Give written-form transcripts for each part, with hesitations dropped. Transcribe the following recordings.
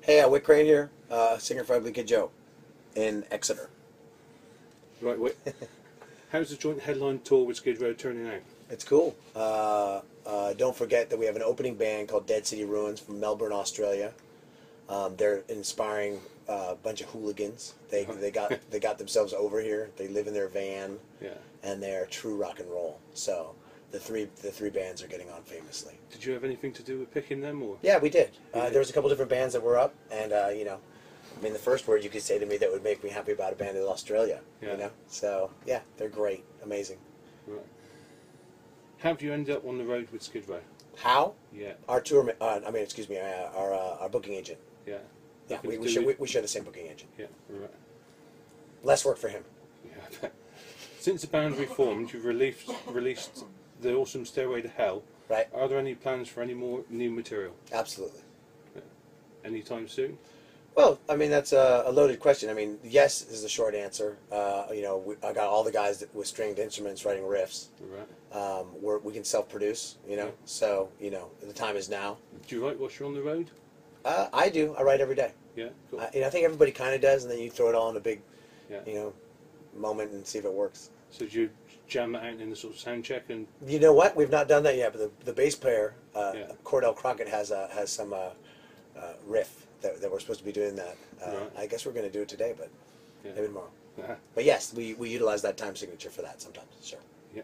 Hey, Whit here, singer for Ugly Kid Joe in Exeter. Right, Whit. How's the joint headline tour with Skid Row turning out? It's cool. Don't forget that we have an opening band called Dead City Ruins from Melbourne, Australia. They're inspiring a bunch of hooligans. They got themselves over here. They live in their van, Yeah. and they're true rock and roll. So the three bands are getting on famously. Did you have anything to do with picking them, or? Yeah, we did. did? There was a couple different bands that were up, and you know, I mean, the first word you could say to me that would make me happy about a band is Australia. Yeah. You know, so yeah, they're great, amazing. Right. How do you end up on the road with Skid Row? How? Yeah. Our tour, excuse me, our booking agent. Yeah. Yeah, Nothing we to do with- share the same booking agent. Yeah. Right. Less work for him. Yeah. I bet. Since the band reformed, you've released the awesome Stairway to Hell. Right. Are there any plans for any more new material? Absolutely. Yeah. Anytime soon? Well, I mean, that's a loaded question. I mean, yes is the short answer. You know, I got all the guys with stringed instruments writing riffs. Right. We can self-produce, you know, Yeah. so, you know, the time is now. Do you write whilst you're on the road? I do. I write every day. Yeah. Cool. You know, I think everybody kind of does, and then you throw it all in a big, Yeah. you know, moment and see if it works. So do you jam it out in the sort of sound check and? You know what? We've not done that yet, but the bass player, Yeah. Cordell Crockett, has some riff that we're supposed to be doing that. Right. I guess we're going to do it today, but Yeah. maybe tomorrow. Uh-huh. But yes, we utilize that time signature for that sometimes. Sure. Yeah.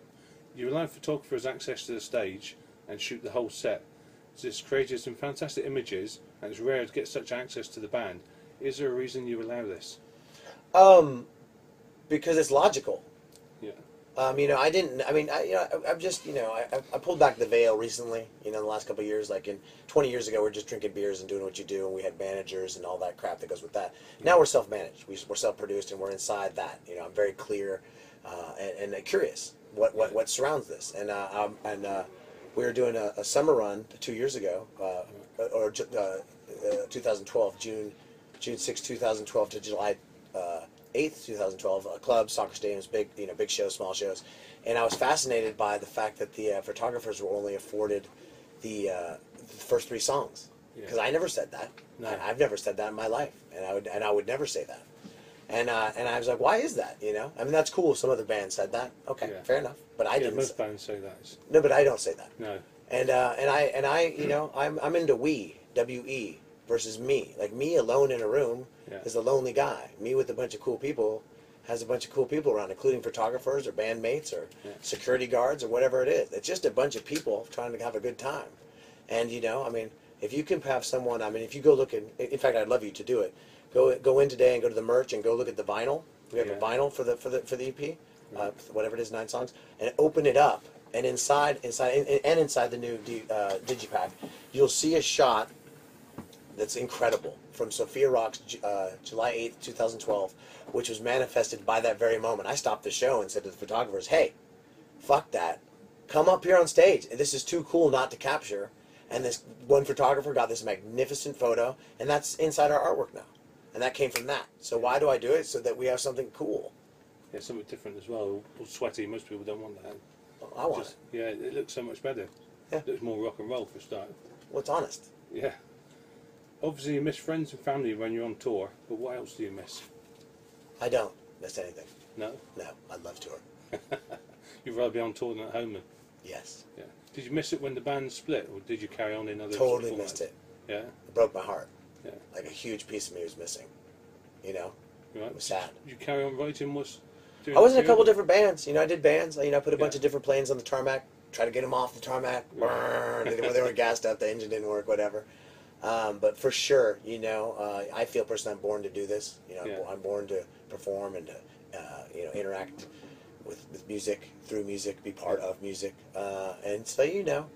You allow photographers access to the stage and shoot the whole set. This created some fantastic images, and it's rare to get such access to the band. Is there a reason you allow this? Because it's logical. Yeah. You know, I've just, you know, I pulled back the veil recently, you know, in the last couple of years. Like 20 years ago, we were just drinking beers and doing what you do, and we had managers and all that crap that goes with that. Now we're self-managed. We're self-produced, and we're inside that. You know, I'm very clear and curious what surrounds this. And we were doing a summer run 2 years ago, 2012, June 6, 2012 to July 8th, 2012, clubs, soccer stadiums, big shows, small shows, and I was fascinated by the fact that the photographers were only afforded the first 3 songs, because I never said that. No. I've never said that in my life, and I would never say that. And I was like, why is that? You know, I mean, that's cool. Some other bands said that. Okay, Yeah. fair enough. But I didn't. Most bands say that. No, but I don't say that. No. And I, you know, I'm into we, W-E, versus me. Like, me alone in a room is a lonely guy. Me with a bunch of cool people has a bunch of cool people around, including photographers or bandmates or security guards or whatever it is. It's just a bunch of people trying to have a good time. And, you know, I mean, if you can have someone, I mean, if you go look in fact, I'd love you to do it. Go in today and go to the merch and go look at the vinyl. We have a vinyl for the EP, whatever it is, 9 songs, and open it up. And inside the new digipack, you'll see a shot that's incredible from Sophia Rock's July 8th, 2012, which was manifested by that very moment. I stopped the show and said to the photographers, hey, fuck that. Come up here on stage. This is too cool not to capture. And this one photographer got this magnificent photo, and that's inside our artwork now. And that came from that. So why do I do it? So that we have something cool. Yeah, something different as well. All sweaty. Most people don't want that. I want it. Yeah, it looks so much better. Yeah. It looks more rock and roll for a start. Well, it's honest. Yeah. Obviously, you miss friends and family when you're on tour, but what else do you miss? I don't miss anything. No? No, I love tour. You'd rather be on tour than at home then? Yes. Yeah. Did you miss it when the band split, or did you carry on in other Totally formats? missed it. Yeah? It broke my heart. Yeah. Like a huge piece of me was missing. You know? Right. It was sad. Did you carry on writing? I was in a couple different bands. You know, I did bands. You know, I put a bunch of different planes on the tarmac, try to get them off the tarmac. Burn. They were gassed up, the engine didn't work, whatever. But for sure, you know, I feel personally I'm born to do this. You know, I'm born to perform and to, you know, interact with music, through music, be part of music. And so, you know,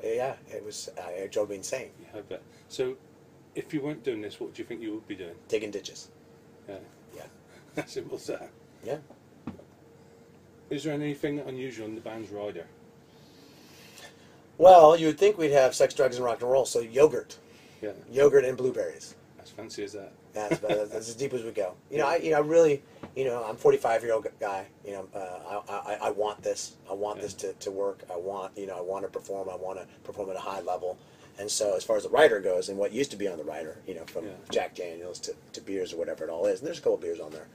yeah, it drove me insane. Yeah, I bet. So, if you weren't doing this, what do you think you would be doing? Digging ditches. Yeah. Yeah. Simple as that. Yeah. Is there anything unusual in the band's rider? Well, you would think we'd have sex, drugs, and rock and roll, so yogurt. Yeah. Yogurt and blueberries. As fancy as that. That's as deep as we go. You know, I really, you know, I'm a 45-year-old guy. You know, I want this. I want this to work. I want to perform. I want to perform at a high level, And so as far as the rider goes, and what used to be on the rider, you know, from Yeah. Jack Daniels to beers or whatever it all is, and there's a couple beers on there.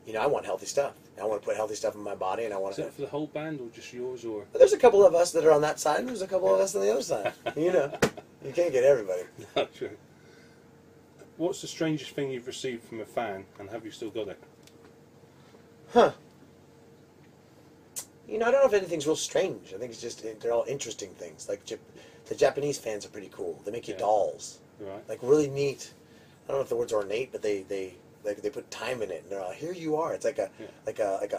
You know, I want healthy stuff. I want to put healthy stuff in my body, and I want Is that for the whole band or just yours? Or There's a couple of us that are on that side, and there's a couple of us on the other side. You know, you can't get everybody. no, true. What's the strangest thing you've received from a fan, and have you still got it? Huh. You know, I don't know if anything's real strange. I think it's just, they're all interesting things. Like, the Japanese fans are pretty cool. They make you dolls. Right. Like, really neat. I don't know if the word's ornate, but they put time in it, and they're like, here you are. It's like a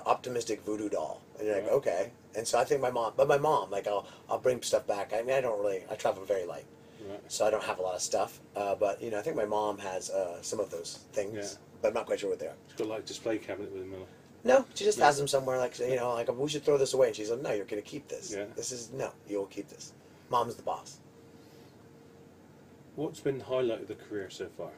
optimistic voodoo doll. And you're like, okay. And so I think my mom, like, I'll bring stuff back. I mean, I travel very light. Right. So I don't have a lot of stuff. But, you know, I think my mom has some of those things. But I'm not quite sure what they are. She's got like a display cabinet with them. No, she just has them somewhere, like, you know, like, we should throw this away. And she's like, no, you're going to keep this. Yeah. No, you'll keep this. Mom's the boss. What's been the highlight of the career so far?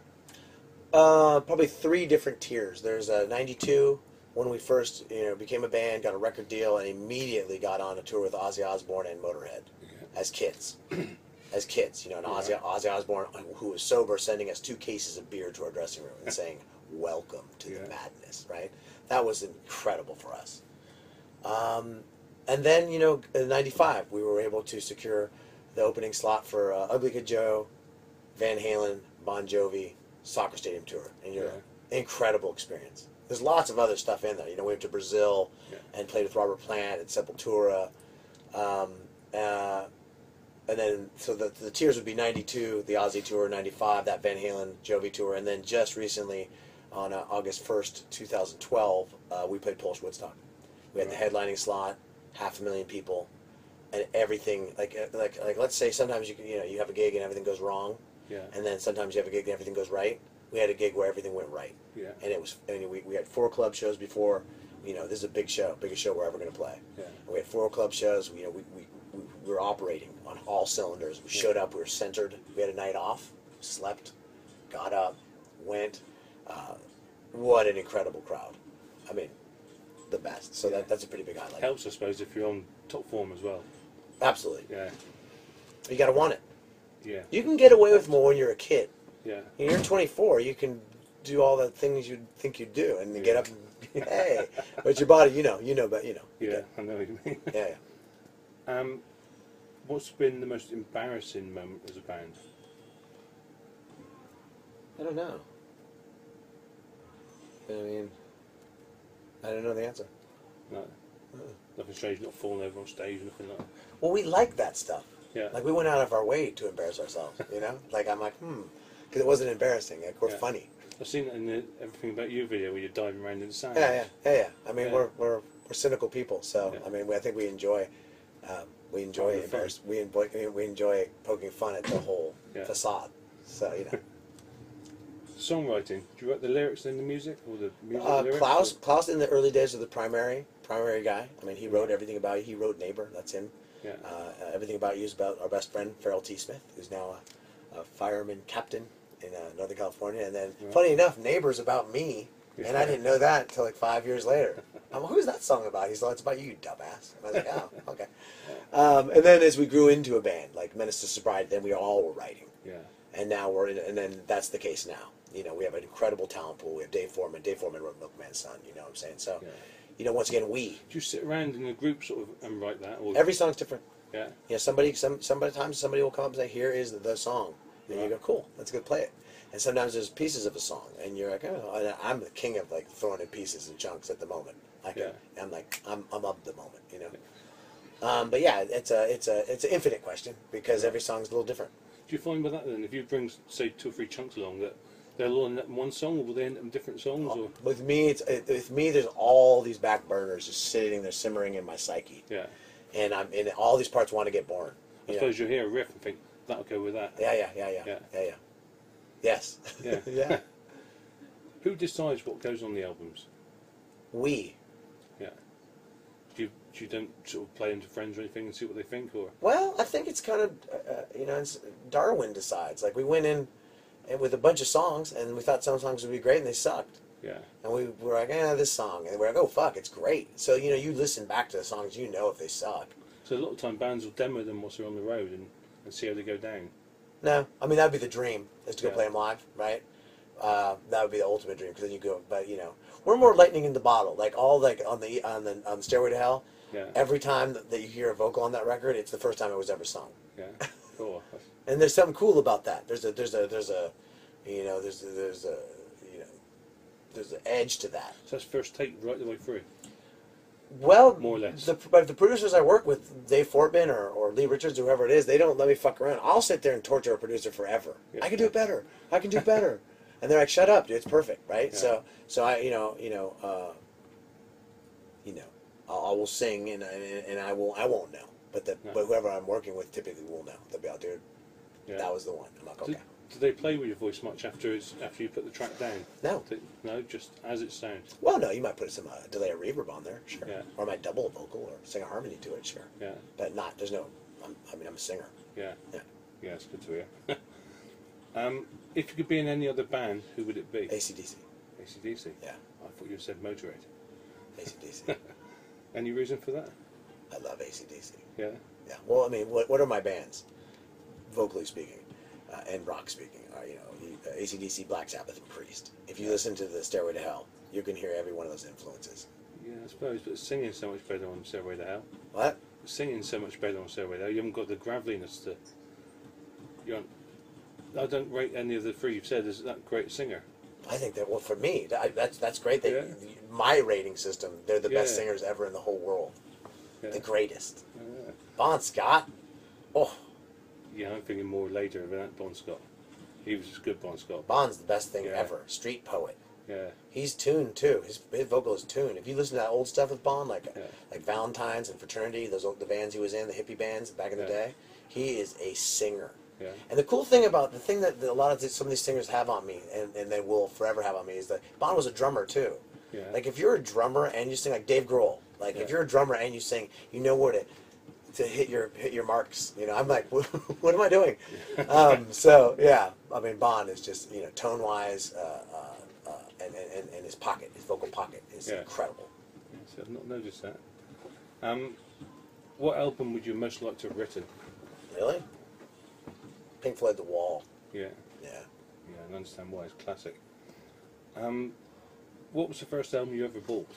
Probably 3 different tiers. There's 92, when we first, you know, became a band, got a record deal, and immediately got on a tour with Ozzy Osbourne and Motorhead as kids. As kids, you know, and Ozzy Osbourne, who was sober, sending us 2 cases of beer to our dressing room and saying, welcome to the madness, right? That was incredible for us. And then, you know, in 95, we were able to secure the opening slot for Ugly Kid Joe, Van Halen, Bon Jovi, Soccer Stadium Tour in Europe. Incredible experience. There's lots of other stuff in there. You know, we went to Brazil and played with Robert Plant at Sepultura. And then, so the tiers would be 92, the Ozzy tour, 95, that Van Halen, Jovi tour, and then just recently, on August 1st, 2012, we played Polish Woodstock. We had the headlining slot, 500,000 people, and everything, like let's say sometimes you have a gig and everything goes wrong, and then sometimes you have a gig and everything goes right. We had a gig where everything went right, and it was, I mean, we had 4 club shows before. You know, this is a big show, biggest show we're ever going to play. And we had 4 club shows. You know, we were operating on all cylinders. We showed up. We were centered. We had a night off. Slept. Got up. Went. What an incredible crowd. I mean, the best. So that's a pretty big highlight. Helps, I suppose, if you're on top form as well. Absolutely. Yeah. You got to want it. Yeah. You can get away with more when you're a kid. Yeah. When you're 24, you can do all the things you'd think you'd do, and get up and hey, but your body, you know. Yeah, I know what you mean. Yeah. What's been the most embarrassing moment as a band? I don't know. I mean, I don't know the answer. No. Nothing strange, not falling over on stage, nothing like that. Well, we like that stuff. Yeah. Like, we went out of our way to embarrass ourselves, you know? Like, I'm like, because it wasn't embarrassing. Like, we're funny. I've seen that in the Everything About You video where you're diving around in the sand. Yeah. I mean, we're cynical people, so I mean, I think we enjoy we enjoy poking fun at the whole facade. So you know. Songwriting. Do you write the lyrics in the music or the music lyrics? Klaus in the early days was the primary guy. I mean, he wrote everything about you. He wrote Neighbor. That's him. Yeah. Everything About You is about our best friend Farrell T. Smith, who's now a fireman captain in Northern California. And then, funny enough, Neighbor's about me, and I didn't know that until like 5 years later. I'm like, who's that song about? He's like, it's about you, dumbass. And I was like, oh, okay. And then as we grew into a band, like Menace to Sobriety, then we all were writing. Yeah. And now and then that's the case now. You know, we have an incredible talent pool. We have Dave Foreman. Dave Foreman wrote Milkman's Son, you know what I'm saying? So, you know, once again, Do you sit around in a group sort of and write that? Or? Every song's different. Yeah. Yeah, somebody will come up and say, here is the song. And you go, cool, let's go play it. And sometimes there's pieces of a song, and you're like, oh, I'm the king of like throwing in pieces and chunks at the moment. I'm like, I'm of the moment, you know. But yeah, it's an infinite question because every song's a little different. Do you find with that then, if you bring say 2 or 3 chunks along, that they'll all end up in one song, or will they end up in different songs? Or? With me, there's all these back burners just sitting there simmering in my psyche. Yeah. And all these parts want to get born. I suppose you'll hear a riff and think that'll go with that. Yeah. Yes. Yeah. Yeah. Who decides what goes on the albums? We. Yeah. You don't sort of play them to friends or anything and see what they think, or? Well, I think it's kind of it's Darwin decides. Like, we went in and with a bunch of songs, and we thought some songs would be great, and they sucked. Yeah. And we were like, this song, and we're like, oh fuck, it's great. So you listen back to the songs, if they suck. So a lot of time bands will demo them whilst they're on the road, and and see how they go down? No, I mean that'd be the dream, is to go Yeah. play them live, right? That would be the ultimate dream, because then you go. But you know, we're more lightning in the bottle. Like all like on the Stairway to Hell. Yeah. Every time that you hear a vocal on that record, it's the first time it was ever sung. Yeah. Cool. And there's something cool about that. There's an edge to that. So that's first take right the way through. Well, More or less. But the producers I work with, Dave Fortman or Lee Richards, whoever it is, they don't let me fuck around. I'll sit there and torture a producer forever. Yeah. I can do it better. I can do better. And they're like, "Shut up, dude. It's perfect, right?" Yeah. So I, I will sing and I won't know, but but whoever I'm working with typically will know. They'll be out, dude. Yeah. That was the one. I'm like, okay. Do they play with your voice much after you put the track down? No. No, just as it sounds. Well, no, you might put some delay or reverb on there, sure. Yeah. Or I might double a vocal or sing a harmony to it, sure. Yeah. But there's no. I'm a singer. Yeah. Yeah. Yeah, it's good to hear. If you could be in any other band, who would it be? AC/DC. AC/DC? Yeah. I thought you said Motorhead. AC/DC. Any reason for that? I love AC/DC. Yeah. Yeah. Well, I mean, what are my bands, vocally speaking, and rock speaking? AC/DC, Black Sabbath, and Priest. If you listen to the Stairway to Hell, you can hear every one of those influences. Yeah, I suppose, but singing's so much better on Stairway to Hell. What? Singing's so much better on Stairway to Hell. You haven't got the graveliness to. I don't rate any of the three you've said as that great singer. I think that, well, for me, that's great. That Yeah. my rating system, they're the best Yeah. singers ever in the whole world. Yeah. The greatest. Yeah. Bon Scott. Oh, Yeah, I'm thinking more later about Bon Scott. He was just good, Bon Scott. Bon's the best thing Yeah. ever. Street poet. Yeah. He's tuned too. His vocal is tuned. If you listen to that old stuff with Bon, like Yeah. Valentine's and Fraternity, the bands he was in, the hippie bands back in the Yeah. day, he is a singer. Yeah. And the cool thing about the thing that a lot of some of these singers have on me, and they will forever have on me, is that Bon was a drummer too. Yeah. Like if you're a drummer and you sing like Dave Grohl, like Yeah. if you're a drummer and you sing, you know where to hit your marks. You know, I'm like, what am I doing? So yeah, I mean, Bon is just tone wise, and his pocket, his vocal pocket is Yeah. incredible. Yes, I've not noticed that. What album would you most like to have written? Really? Pink Floyd, The Wall. Yeah. Yeah. Yeah, I understand why. It's classic. What was the first album you ever bought?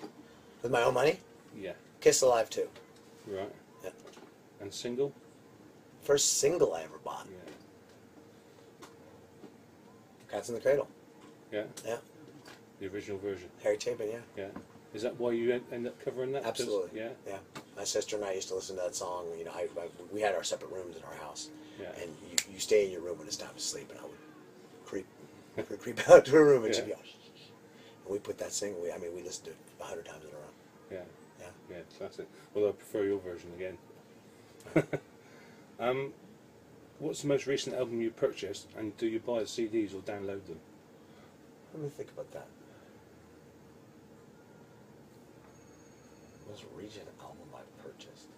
With my own money, Yeah. Kiss Alive 2. Right. Yeah. And single? First single I ever bought. Yeah. Cats in the Cradle. Yeah. Yeah. The original version. Harry Chapin, yeah. Yeah. Is that why you end up covering that? 'Cause- Absolutely. Yeah. Yeah. My sister and I used to listen to that song. We had our separate rooms in our house. Yeah. And you stay in your room when it's time to sleep, and I would creep out to her room, and she'd be Yeah. all, and we put that single. We listened to it 100 times in a row. Yeah. Yeah. Yeah. Classic. Well, I prefer your version again. What's the most recent album you purchased, and do you buy the CDs or download them? Let me think about that. Most recent album I purchased.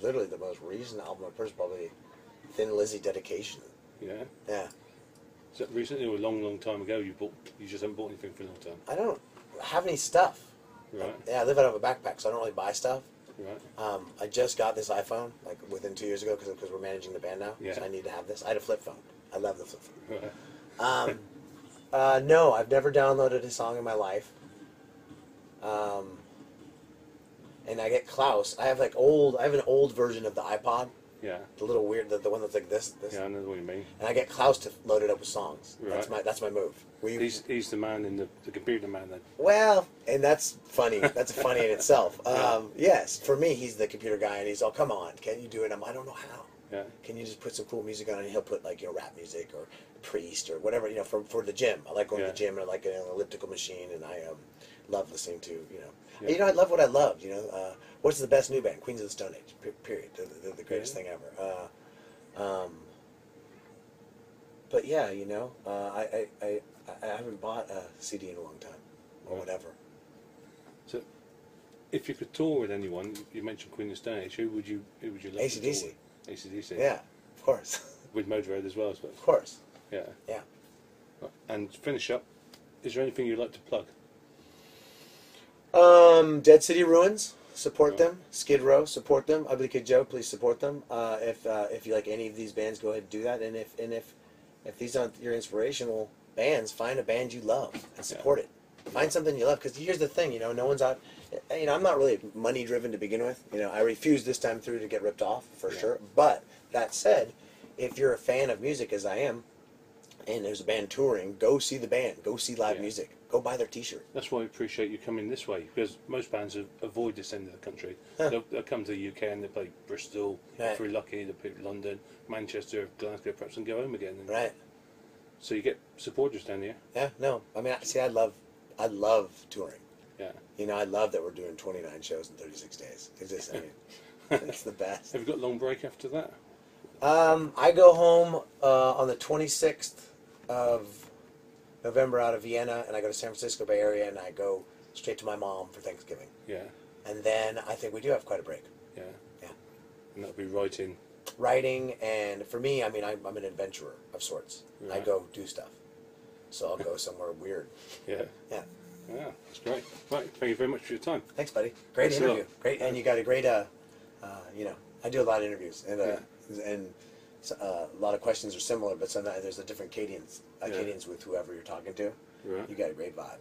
Literally the most recent album I purchased probably Thin Lizzy Dedication. Yeah. Yeah. Is that recently or a long, long time ago you just haven't bought anything for a long time? I don't have any stuff. Right. Yeah, I live out of a backpack, so I don't really buy stuff. Right. I just got this iPhone like within 2 years ago because we're managing the band now. Yeah. So I need to have this. I had a flip phone. I love the flip phone. Right. No, I've never downloaded a song in my life. And I get Klaus. I have an old version of the iPod. Yeah. The little weird, the one that's like this. Yeah, I know what you mean. And I get Klaus to load it up with songs. Right. That's my move. He's the man in the computer man then. Well, and that's funny. That's funny in itself. Yes, for me, he's the computer guy, and he's all, "Come on, can you do it?" I don't know how. Yeah. Can you just put some cool music on? And he'll put rap music or Priest or whatever for the gym. I like going to the gym, and I like an elliptical machine, and I love listening to Yeah. I love what I love. What's the best new band? Queens of the Stone Age. Period. They're the greatest thing ever. But yeah, I haven't bought a CD in a long time or whatever. So, if you could tour with anyone, you mentioned Queen of Stone Age. Who would you love to tour AC/DC. with? AC/DC. Yeah, of course. With Motorhead as well, I suppose. Of course. Yeah. Yeah. And to finish up, is there anything you'd like to plug? Dead City Ruins. support them. Skid Row, support them. Ugly Kid Joe, please support them. If you like any of these bands, go ahead and do that. And if these aren't your inspirational bands, find a band you love and support it. Find something you love, because here's the thing, no one's out. I'm not really money driven to begin with. I refused this time through to get ripped off for sure. But that said, if you're a fan of music, as I am, and there's a band touring, go see the band. Go see live music. Go buy their T-shirt. That's why I appreciate you coming this way, because most bands avoid this end of the country. They'll come to the UK and they play Bristol. If we're lucky, they play London, Manchester, Glasgow, perhaps, and go home again. Right. So you get supporters down here. Yeah. No. I mean, see, I love touring. Yeah. I love that we're doing 29 shows in 36 days. It's the best. Have you got a long break after that? I go home on the 26th of November out of Vienna, and I go to San Francisco Bay Area, and I go straight to my mom for Thanksgiving. Yeah. And then I think we do have quite a break. Yeah. Yeah. And that'll be writing. Writing, and for me, I'm an adventurer of sorts. Right. I go do stuff. So I'll go somewhere weird. Yeah. Yeah. Yeah, that's great. Right, thank you very much for your time. Thanks, buddy. Great interview. Great, and you got a great, I do a lot of interviews, and a lot of questions are similar, but sometimes there's a different cadence with whoever you're talking to. Right. You got a great vibe.